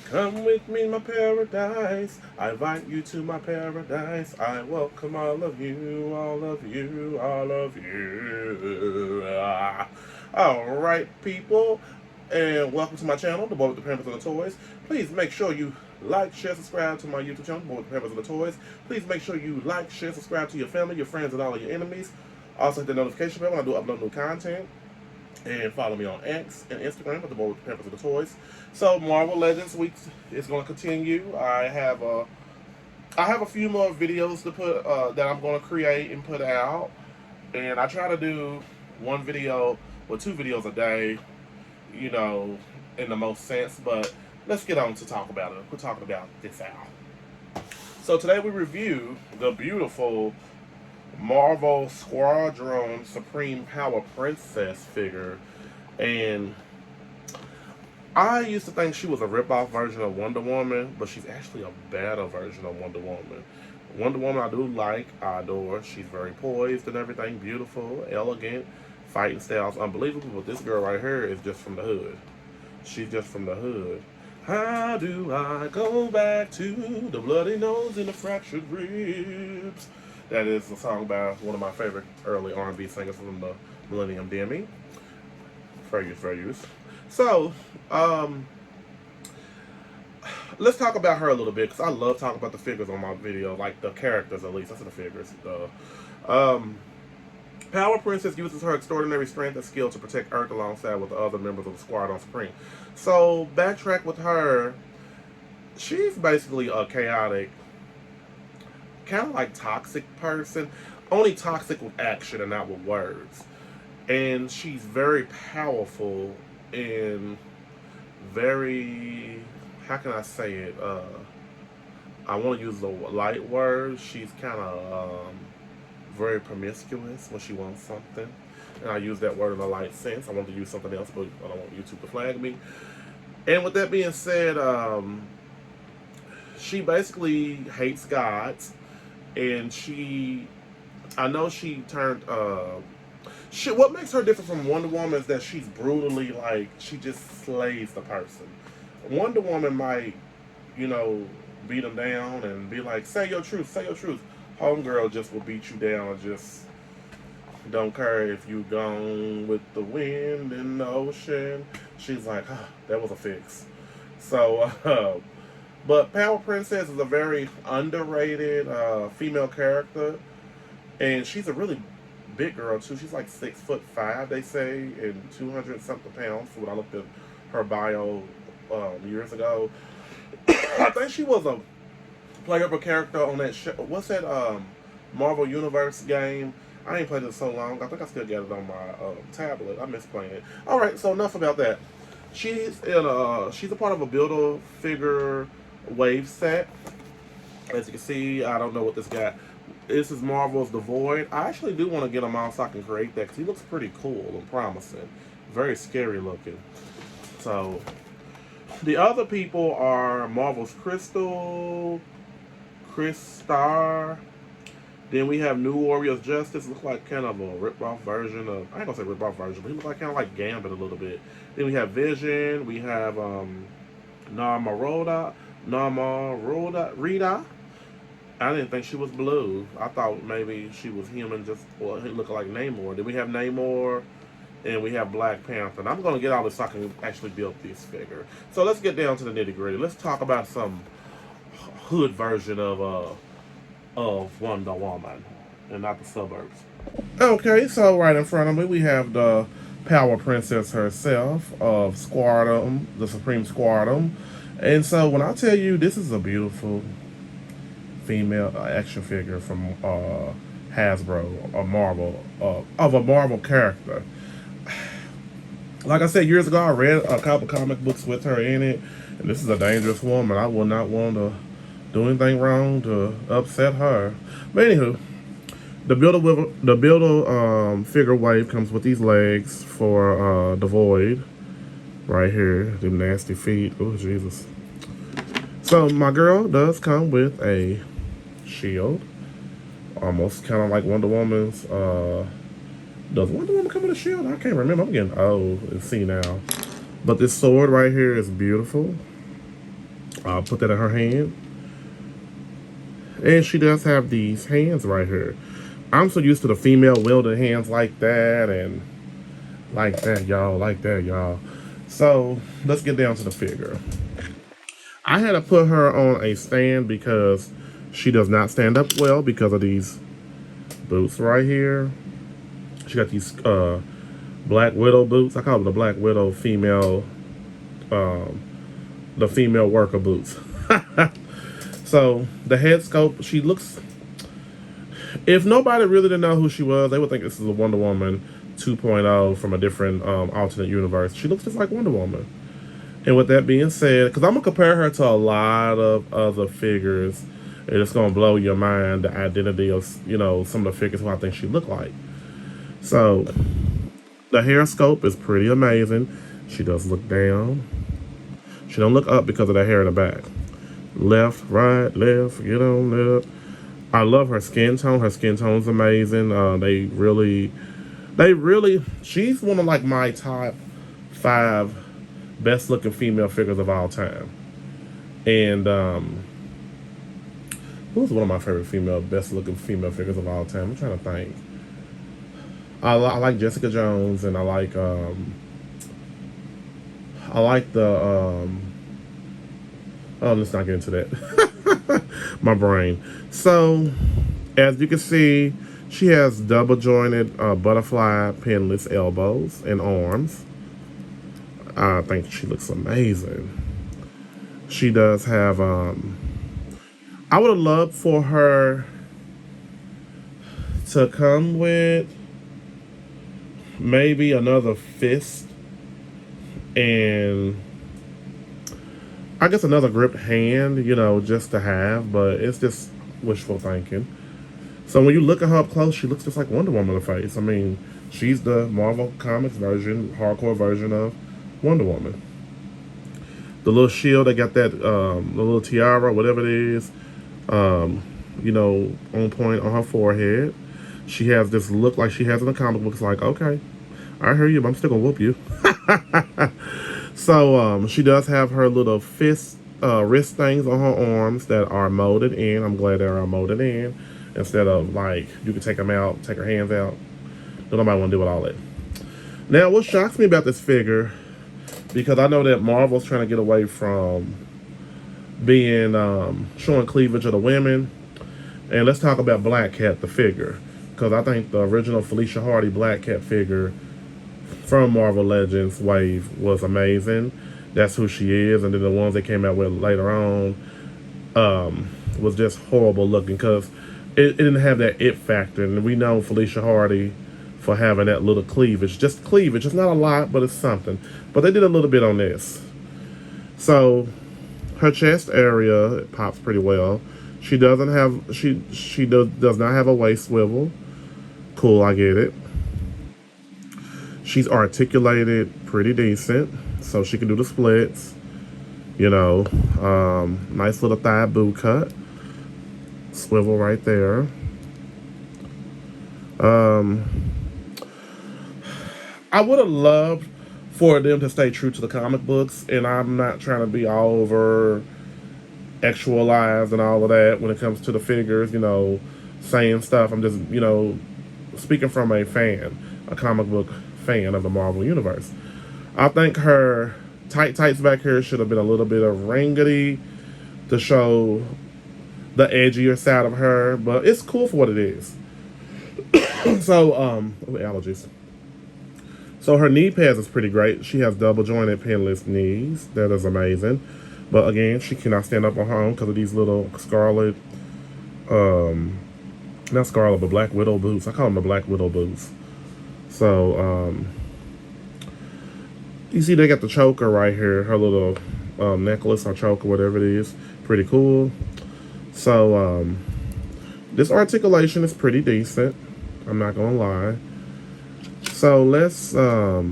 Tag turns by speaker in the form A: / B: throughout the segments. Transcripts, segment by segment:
A: Come with me, my paradise. I invite you to my paradise. I welcome all of you, all of you, all of you. All right, people, and welcome to my channel, The Boy with the Pampers and the Toys. Please make sure you like, share, subscribe to my YouTube channel, The Boy with the Pampers and the Toys. Please make sure you like, share, subscribe to your family, your friends, and all of your enemies. Also hit the notification bell when I do upload new content. And follow me on X and Instagram at The Boy with the Pampers and the Toys. So Marvel Legends Week is going to continue. I have a few more videos to put that I'm going to create and put out, and I try to do one video or two videos a day, you know, in the most sense. But let's get on to talk about it. We're talking about this out. So today we review the beautiful Marvel Squadron Supreme Power Princess figure, and I used to think she was a rip-off version of Wonder Woman, but she's actually a better version of Wonder Woman. Wonder Woman I do like, I adore. She's very poised and everything, beautiful, elegant, fighting styles unbelievable, but this girl right here is just from the hood. She's just from the hood. How do I go back to the bloody nose and the fractured ribs? That is a song by one of my favorite early R&B singers from the Millennium Demi, Fergus. So, let's talk about her a little bit, because I love talking about the figures on my video, like the characters at least. That's the figures. Power Princess uses her extraordinary strength and skill to protect Earth alongside with the other members of the Squadron Supreme. So, backtrack with her. She's basically a chaotic, kind of like toxic person, only toxic with action and not with words. And she's very powerful and very, how can I say it? I want to use the light word. She's kind of very promiscuous when she wants something. And I use that word in a light sense. I want to use something else, but I don't want YouTube to flag me. And with that being said, she basically hates gods. And I know she turned, what makes her different from Wonder Woman is that she's brutally, like, she just slays the person. Wonder Woman might, you know, beat them down and be like, say your truth, say your truth. Homegirl just will beat you down and just don't care if you gone with the wind in the ocean. She's like, that was a fix. So, but Power Princess is a very underrated female character, and she's a really big girl too. She's like 6'5", they say, and 200 something pounds. When I looked at her bio years ago, I think she was a playable character on that show. What's that Marvel Universe game? I ain't played it so long. I think I still got it on my tablet. I miss playing it. All right, so enough about that. She's a part of a Build-A-Figure wave set. As you can see, I don't know what this got. This is Marvel's The Void. I actually do want to get him out so I can create that, because he looks pretty cool and promising. Very scary looking. So, the other people are Marvel's Crystal, Chris Star. Then we have New Warriors Justice. Looks like kind of a rip-off version of, I ain't gonna say rip-off version, but he looks like kind of like Gambit a little bit. Then we have Vision. We have Rita. I didn't think she was blue. I thought maybe she was human, just, well, he looked like Namor. Then we have Namor, and we have Black Panther. And I'm going to get all this so I can actually build this figure. So let's get down to the nitty gritty. Let's talk about some hood version of Wonder Woman, and not the suburbs. Okay, so right in front of me we have the Power Princess herself of Squadron, the Supreme Squadron. And so when I tell you this is a beautiful female action figure from Hasbro, a Marvel, of a Marvel character. Like I said, years ago, I read a couple comic books with her in it, and this is a dangerous woman. I would not want to do anything wrong to upset her. But anywho, the Build-A figure wave comes with these legs for the Void. Right here, them nasty feet. Oh, Jesus. So my girl does come with a shield, almost kind of like Wonder Woman's. Does Wonder Woman come with a shield? I can't remember. I'm getting old and see now. But this sword right here is beautiful. I'll put that in her hand. And she does have these hands right here. I'm so used to the female wielded hands like that and like that, y'all, like that, y'all. So let's get down to the figure. I had to put her on a stand because she does not stand up well because of these boots right here. She got these Black Widow boots. I call them the Black Widow female, um, the female worker boots. So the head sculpt, she looks. If nobody really didn't know who she was, they would think this is a Wonder Woman 2.0 from a different alternate universe. She looks just like Wonder Woman. And with that being said, because I'm gonna compare her to a lot of other figures, and it's gonna blow your mind the identity of some of the figures who I think she looked like. So the hair sculpt is pretty amazing. She does look down. She don't look up because of the hair in the back. Left, right, left, get on up. I love her skin tone. Her skin tone's amazing. They really. She's one of like my top 5 best looking female figures of all time. And who's one of my favorite best looking female figures of all time? I'm trying to think. I like Jessica Jones, and I like the oh, let's not get into that. My brain. So, as you can see, she has double jointed butterfly pinless elbows and arms. I think she looks amazing. She does have I would have loved for her to come with maybe another fist and I guess another gripped hand, just to have, but it's just wishful thinking. So when you look at her up close, she looks just like Wonder Woman in the face. I mean, she's the Marvel Comics version, hardcore version of Wonder Woman. The little shield, they got that, the little tiara, whatever it is, on point on her forehead. She has this look like she has in the comic books, like, okay, I hear you, but I'm still gonna whoop you. So she does have her little wrist things on her arms that are molded in. I'm glad they are molded in instead of like you can take them out, take her hands out. Don't nobody want to deal with all that. Now, what shocks me about this figure, because I know that Marvel's trying to get away from being showing cleavage of the women, and let's talk about Black Cat, the figure, because I think the original Felicia Hardy Black Cat figure from Marvel Legends wave was amazing. That's who she is. And then the ones that came out with later on was just horrible looking because it didn't have that it factor. And we know Felicia Hardy for having that little cleavage. Just cleavage. It's not a lot, but it's something. But they did a little bit on this. So her chest area, it pops pretty well. She doesn't have she does not have a waist swivel. Cool, I get it. She's articulated pretty decent, so she can do the splits. Nice little thigh boot cut. Swivel right there. I would have loved for them to stay true to the comic books, and I'm not trying to be all over actualized and all of that when it comes to the figures, saying stuff. I'm just, speaking from a fan, a comic book fan of the Marvel Universe. I think her tights back here should have been a little bit of ringety to show the edgier side of her, but it's cool for what it is. So, allergies. So her knee pads is pretty great. She has double jointed pinless knees. That is amazing. But again, she cannot stand up on her own because of these little scarlet, not scarlet, but Black Widow boots. I call them the Black Widow boots. So, you see they got the choker right here, her little necklace or choker, whatever it is. Pretty cool. So, this articulation is pretty decent. I'm not gonna lie. So let's, I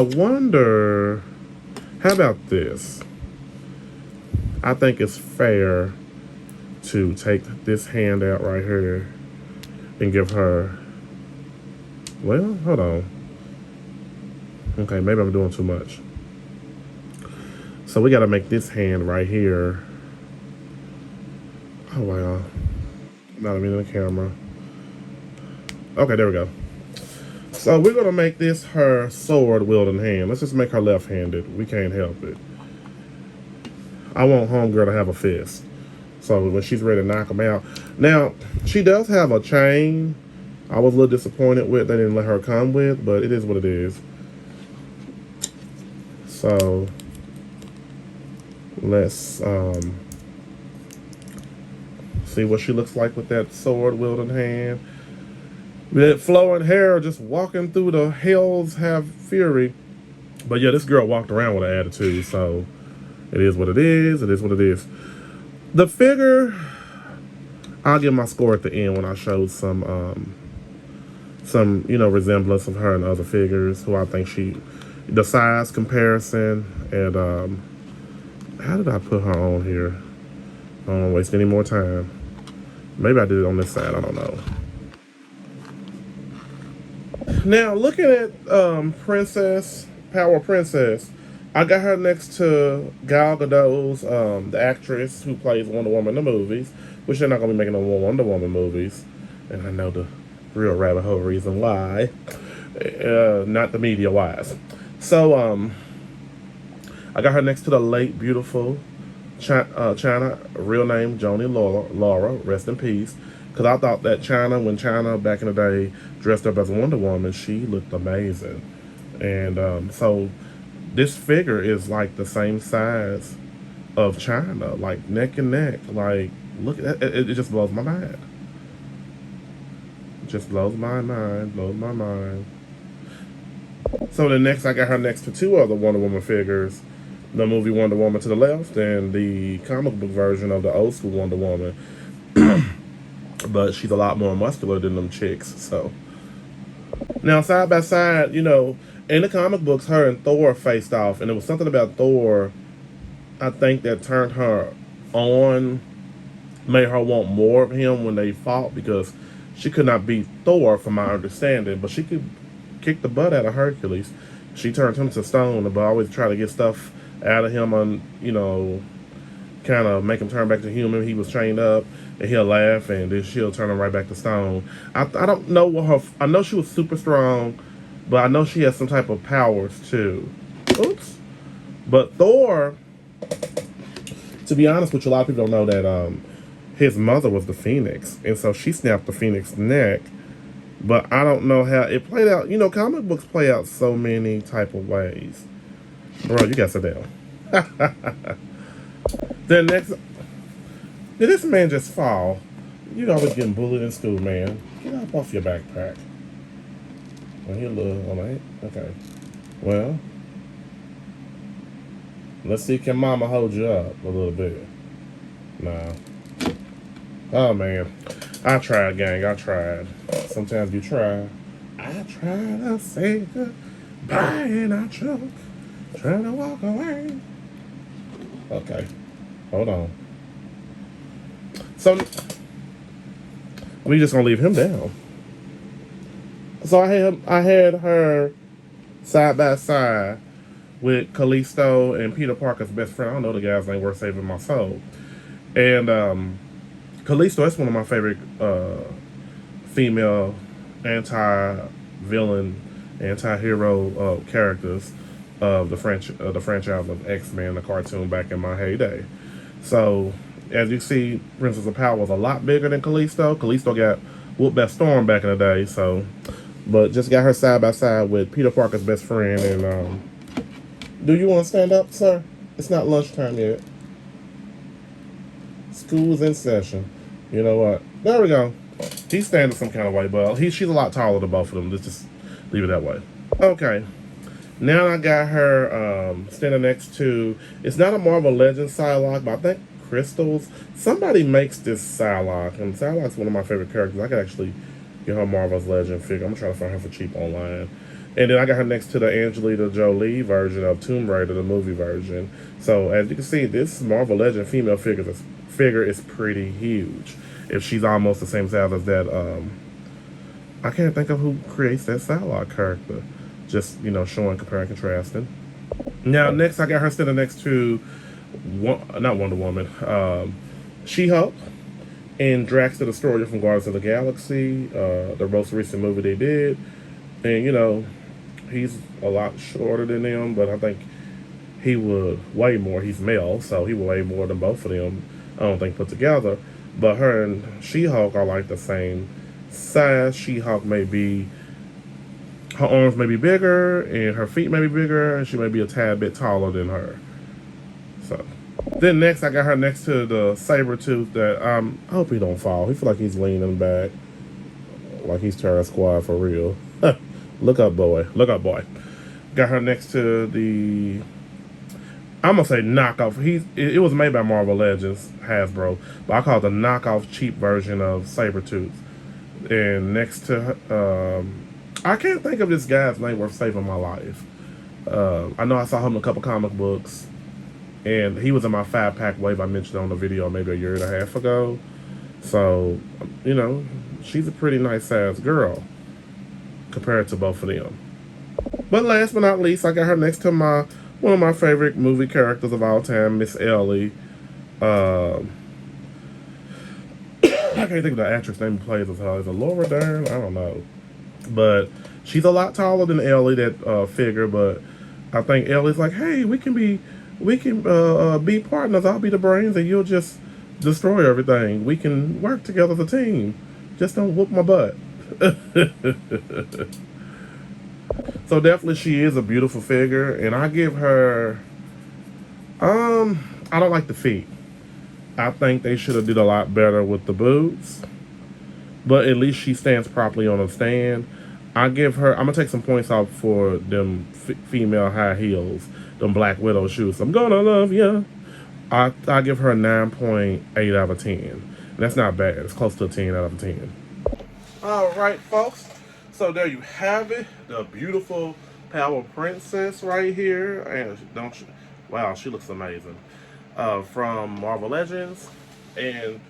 A: wonder, how about this? I think it's fair to take this hand out right here and give her, well, hold on. Okay, maybe I'm doing too much. So we got to make this hand right here. Oh, wow. Not even in the camera. Okay, there we go. So we're going to make this her sword wielding hand. Let's just make her left-handed. We can't help it. I want homegirl to have a fist. So when she's ready to knock him out. Now, she does have a chain. I was a little disappointed with they didn't let her come with, but it is what it is. So let's see what she looks like with that sword wielding hand. That flowing hair just walking through the hills have fury. But yeah, this girl walked around with an attitude, so it is what it is. It is what it is. The figure, I'll give my score at the end when I show some resemblance of her and other figures who I think the size comparison, and how did I put her on here? I don't want to waste any more time. Maybe I did it on this side, I don't know. Now, looking at Power Princess, I got her next to Gal Gadot's, the actress who plays Wonder Woman in the movies, which they're not going to be making no more Wonder Woman movies. And I know the real rabbit hole reason why. Not the media-wise. So, I got her next to the late, beautiful China, real name Joni Laura, rest in peace. Because I thought that when China back in the day dressed up as Wonder Woman, she looked amazing. And so this figure is like the same size of China, like neck and neck. Like, look, it just blows my mind. It just blows my mind. So then next, I got her next to two other Wonder Woman figures. The movie Wonder Woman to the left and the comic book version of the old school Wonder Woman. But she's a lot more muscular than them chicks, so. Now, side by side, in the comic books, her and Thor faced off, and it was something about Thor, I think, that turned her on, made her want more of him when they fought, because she could not beat Thor, from my understanding, but she could kick the butt out of Hercules. She turned him to stone, but always try to get stuff out of him on, kind of make him turn back to human. He was trained up, and he'll laugh, and then she'll turn him right back to stone. I don't know I know she was super strong, but I know she has some type of powers too. Oops. But Thor, to be honest with you, a lot of people don't know that his mother was the Phoenix, and so she snapped the Phoenix's neck. But I don't know how it played out. Comic books play out so many type of ways. Bro, you got to sit down. Then next, did this man just fall? You always getting bullied in school, man. Get up off your backpack. Oh, he a little, all right. Okay. Well, let's see, can mama hold you up a little bit? Nah. Oh, man. I tried, gang. I tried. Sometimes you try. I try to say goodbye and I choke. Trying to walk away. Okay. Hold on. So, we just gonna leave him down. So I had her side by side with Callisto and Peter Parker's best friend. I don't know the guy's name, worth saving my soul. And Callisto, that's one of my favorite female anti-villain, anti-hero characters of the franchise of X-Men, the cartoon back in my heyday. So, as you see, Princess of Power was a lot bigger than Callisto. Callisto got whooped by Storm back in the day, so, but just got her side by side with Peter Parker's best friend. And do you want to stand up, sir? It's not lunchtime yet. School's in session. You know what? There we go. He's standing some kind of way, but she's a lot taller than both of them. Let's just leave it that way. Okay. Now I got her standing next to, it's not a Marvel Legends Psylocke, but I think Crystals. Somebody makes this Psylocke, and Psylocke's one of my favorite characters. I could actually get her Marvel's Legend figure. I'm trying to find her for cheap online. And then I got her next to the Angelina Jolie version of Tomb Raider, the movie version. So as you can see, this Marvel Legend female figure is pretty huge. If she's almost the same size as that, I can't think of who creates that Psylocke character. Just, showing, comparing, contrasting. Now, next, I got her standing next to, not Wonder Woman, She-Hulk and Drax the Destroyer from Guardians of the Galaxy, the most recent movie they did. And, you know, he's a lot shorter than them, but I think he would weigh more. He's male, so he would weigh more than both of them, I don't think, put together. But her and She-Hulk are like the same size. She-Hulk may be, her arms may be bigger, and her feet may be bigger, and she may be a tad bit taller than her. So, then next, I got her next to the Sabretooth that I hope he don't fall. He feel like he's leaning back, like he's Terror Squad for real. Look up, boy. Look up, boy. Got her next to the, I'm gonna say knockoff. It was made by Marvel Legends, Hasbro, but I call it the knockoff cheap version of Sabretooth. And next to I can't think of this guy's name worth saving my life. I know I saw him in a couple comic books, and he was in my 5-pack wave I mentioned on the video maybe a year and a half ago. So, you know, she's a pretty nice sized girl compared to both of them. But last but not least, I got her next to one of my favorite movie characters of all time, Miss Ellie. I can't think of the actress name who plays as her. Is it Laura Dern? I don't know. But she's a lot taller than Ellie, that figure. But I think Ellie's like, hey, we can be partners. I'll be the brains, and you'll just destroy everything. We can work together as a team. Just don't whoop my butt. So definitely, she is a beautiful figure, and I give her. I don't like the feet. I think they should have did a lot better with the boots, but at least she stands properly on a stand. I give her. I'm gonna take some points off for them female high heels, them Black Widow shoes. I'm gonna love you. I give her a 9.8 out of 10. And that's not bad. It's close to a 10 out of 10. All right, folks. So there you have it, the beautiful Power Princess right here, and don't you? Wow, she looks amazing. From Marvel Legends, and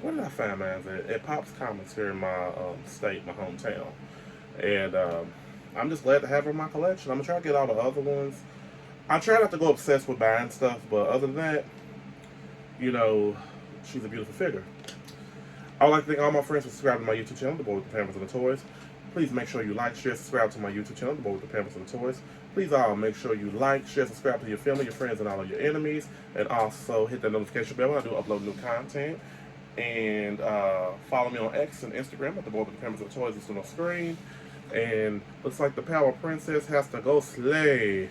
A: where did I find mine at Pops Comics here in my state, my hometown, and I'm just glad to have her in my collection. I'm gonna try to get all the other ones. I try not to go obsessed with buying stuff, but other than that, you know, she's a beautiful figure. I would like to thank all my friends for subscribing to my YouTube channel, The Boy with the Pampers and the Toys. Please make sure you like, share, subscribe to my YouTube channel, The Boy with the Pampers and the Toys. Please all make sure you like, share, subscribe to your family, your friends, and all of your enemies. And also hit that notification bell when I do upload new content. And follow me on X and Instagram at The Boy with the Pampers and the Toys. It's on the screen. And looks like the Power Princess has to go slay.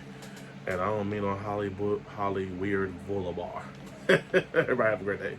A: And I don't mean on Holly Weird Boulevard. Everybody have a great day.